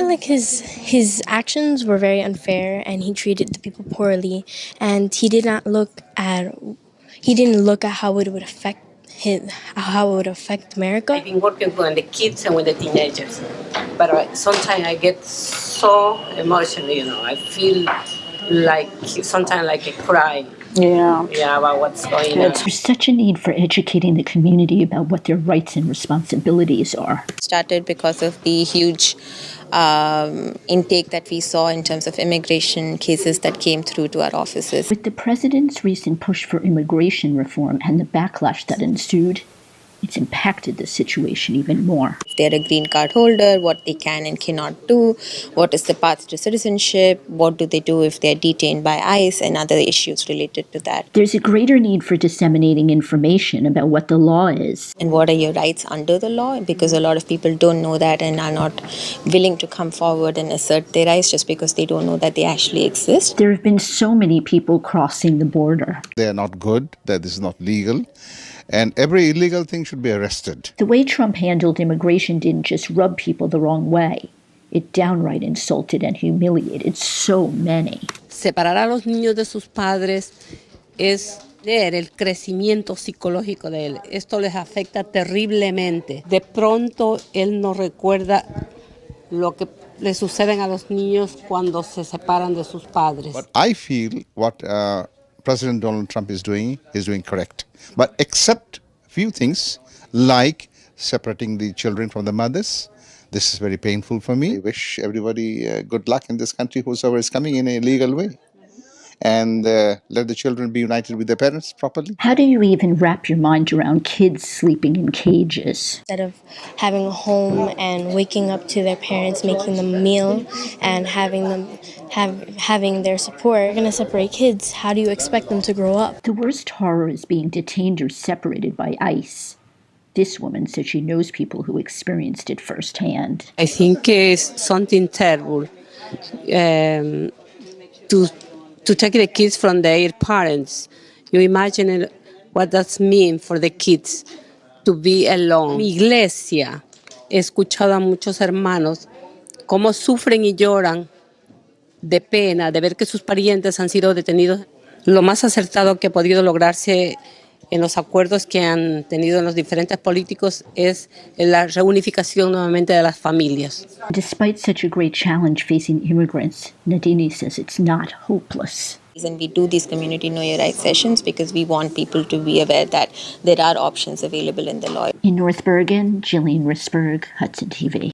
feel like his actions were very unfair, and he treated the people poorly, and he didn't look at how it would affect America. I've been working with the kids and with the teenagers, but sometimes I get so emotional. I feel like sometimes like a cry. Yeah, about what's going on. There's such a need for educating the community about what their rights and responsibilities are. Started because of the huge intake that we saw in terms of immigration cases that came through to our offices. With the president's recent push for immigration reform and the backlash that ensued, it's impacted the situation even more. If they're a green card holder, what they can and cannot do, what is the path to citizenship, what do they do if they're detained by ICE, and other issues related to that. There's a greater need for disseminating information about what the law is. And what are your rights under the law? Because a lot of people don't know that and are not willing to come forward and assert their rights just because they don't know that they actually exist. There have been so many people crossing the border. They are not good, that this is not legal. And every illegal thing should be arrested. The way Trump handled immigration didn't just rub people the wrong way. It downright insulted and humiliated so many. Separar a los niños de sus padres es ver el crecimiento psicológico de él. Esto les afecta terriblemente. De pronto él no recuerda lo que le suceden a los niños cuando se separan de sus padres. But I feel what President Donald Trump is doing correct. But except a few things like separating the children from the mothers. This is very painful for me. I wish everybody good luck in this country, whosoever is coming in a legal way. And let the children be united with their parents properly. How do you even wrap your mind around kids sleeping in cages? Instead of having a home and waking up to their parents, making them a meal, and having their support, you're going to separate kids. How do you expect them to grow up? The worst horror is being detained or separated by ICE. This woman said she knows people who experienced it firsthand. I think it's something terrible to take the kids from their parents. You imagine what that means for the kids to be alone. Mi iglesia, he escuchado a muchos hermanos cómo sufren y lloran de pena de ver que sus parientes han sido detenidos. Lo más acertado que ha podido lograrse en los acuerdos que han tenido en los diferentes políticos es la reunificación nuevamente de las familias. Despite such a great challenge facing immigrants, Nadini says it's not hopeless. And we do these community know your rights sessions because we want people to be aware that there are options available in the law. In North Bergen, Jillian Risberg, Hudson TV.